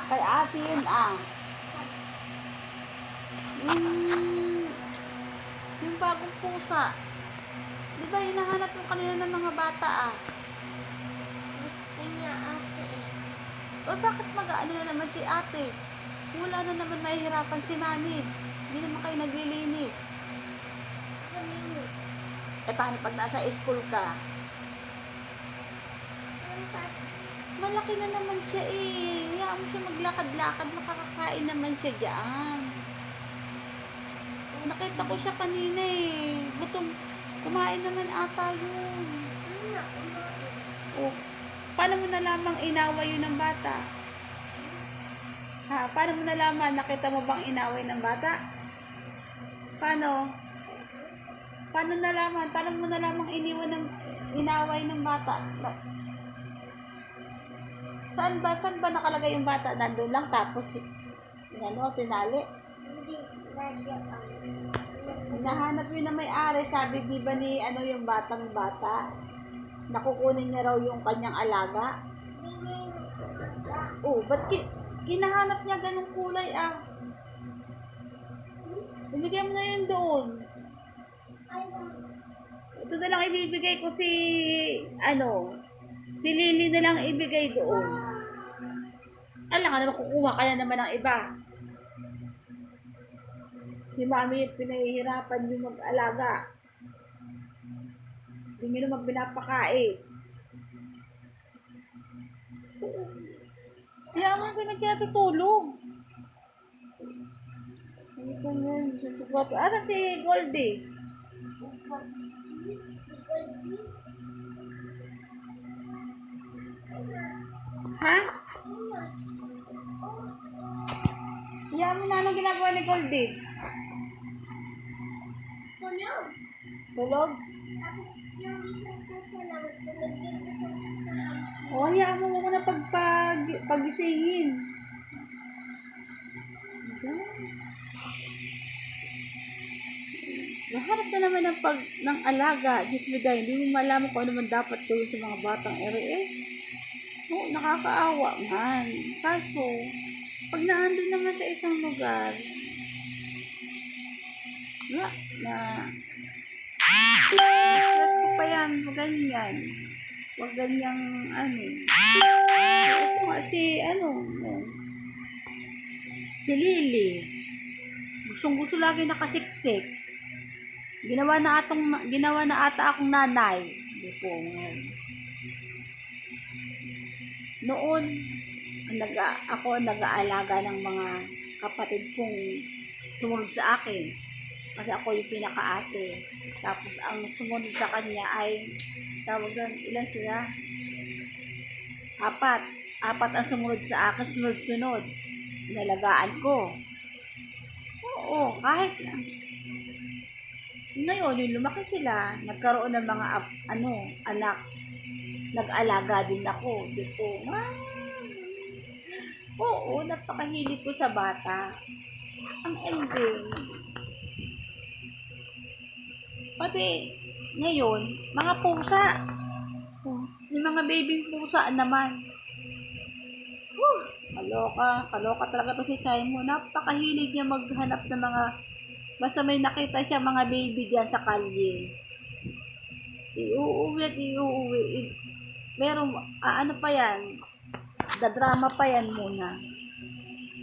Kay ate yun ah. Yung, yung bagong pusa. Di ba hinahanap mo kanina ng mga bata ah? Gusto niya ate eh. O bakit mag-aano na naman si ate? Wala na naman mahihirapan si mami. Hindi naman kayo naglilinis. Kaminis. Eh paano pag nasa school ka? Ang pasok. Malaki na naman siya eh. Hayaan mo siya maglakad-lakad. Makakakain naman siya dyan. Nakita ko siya kanina eh. Gutom. Kumain naman ata yun. Ano na kumain? Oh, paano mo nalamang inaway yun ng bata? Ha? Paano mo nalaman? Nakita mo bang inaway ng bata? Paano? Paano nalaman? Paano mo nalamang inaway ng bata? Saan ba? Saan ba nakalagay yung bata? Nandun lang tapos tinali. Hindi. Radyo ang. Hinahanap yun na may-ari. Sabi di ba ni yung batang bata? Nakukunin niya raw yung kanyang alaga. Hindi niya yung nagkakala. Oh, ba't kinahanap niya ganung kulay ah? Ibigay mo na yun doon. Ay, lang. Ito na lang ibibigay ko si si Lily na lang ibigay doon. Alam ka naman kukuha ka na naman ng iba. Si mami pinahihirapan yung mag-alaga. Hindi nyo naman pinapakain. Kaya mo sila kaya tutulog. Ito yun, susugat. Asa si Goldie? Ha? Kaya mo na anong ginagawa ni Goldie? Tulog. Tulog? Tapos yung isang puso na tulog yung isang puso na. O, hayaan mo muna pagisingin. Nahanap na naman ng alaga. Diyos mo dahil, hindi mo malaman kung ano man dapat gawin sa mga batang ere eh. Oo, nakakaawa man. Kaso, pag naandun naman sa isang lugar, stress ko pa yan, huwag ganyan. Huwag ganyang, ito nga si Lily. Gustong-gusto lagi nakasiksik. Ginawa na ata akong nanay. Dito. Noon, ako nag-aalaga ng mga kapatid kong sumunod sa akin. Kasi ako yung pinaka-ate. Tapos ang sumunod sa kanya ay, tawag doon, ilan sila? Apat ang sumunod sa akin, sunod-sunod. Inalagaan ko. Oo, kahit na. Ngayon, yung lumaki sila, nagkaroon ng mga anak. Nag-alaga din ako. Dito, oo, napakahilig ko sa bata. Ang ending. Pati, ngayon, mga pusa. Yung mga baby pusa naman. Kaloka talaga to si Simon. Napakahilig niya maghanap ng mga, basta may nakita siya mga baby dyan sa kalye. Iuuwi at iuuwi. Pero, ano pa yan? Dadrama pa yan muna.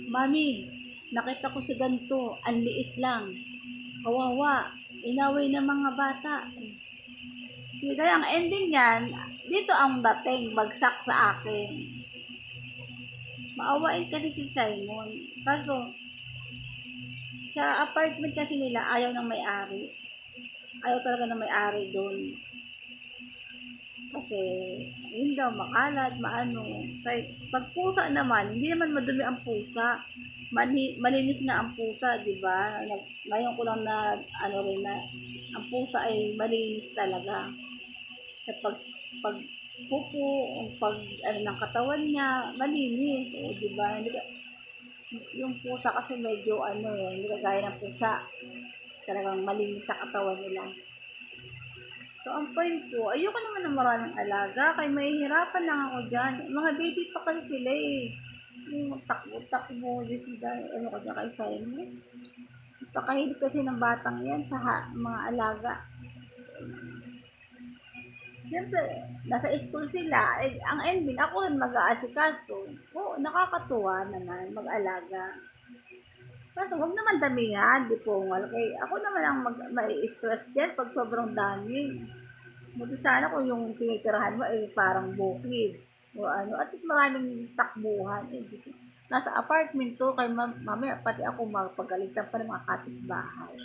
Mami, nakita ko si ganito. Ang liit lang. Kawawa. Inaway ng mga bata. So, ang ending niyan, dito ang dating bagsak sa akin. Maawain kasi si Simon. Kaso, sa apartment kasi nila, ayaw ng may-ari. Ayaw talaga ng may-ari doon. Kasi, yun daw, makalat, pag pusa naman, hindi naman madumi ang pusa. Malinis nga ang pusa, di ba? Ngayon ko lang na, ang pusa ay malinis talaga. Sa pag pupo, ng katawan niya, malinis. O, di ba? Yung pusa kasi medyo, hindi kagaya ng pusa. Talagang malinis sa katawan nila. So, ang point ko, ayoko naman ng maraming alaga, kaya mahihirapan lang ako dyan. Mga baby pa kasi sila eh. Yung takbo-takbo, Diyos ko dahil, ewan ko dyan kay Simon. Napakahilig kasi ng batang yan sa mga alaga. Siyempre, nasa school sila, ang ending, ako rin mag-aasikaso. Oo, nakakatuwa naman mag-alaga. Kaso huwag naman damihan, di po kay ako naman ang mai-stress diyan pag sobrang dami. Buti sana kung yung tinitirahan mo ay parang bukid o ano, at least maraming takbuhan. Nasa apartment to, kay mamaya pati ako mapagalitan pa ng mga kapitbahay.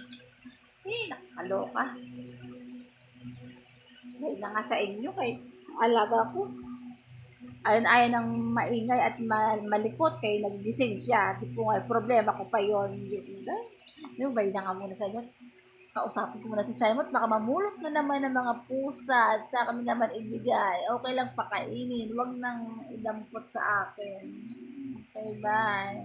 Nakakaloka. Dahil na nga sa inyo, kay alaga ko. Ayon-ayon ng maingay at malikot kay naggising siya. Di po nga, problema ko pa yun. Yung bay na nga muna sa inyo. Kausapin ko muna si Simon, baka mamulot na naman ng mga pusa at sa kami naman ibigay. Okay lang pakainin, wag nang idampot sa akin. Okay, bye.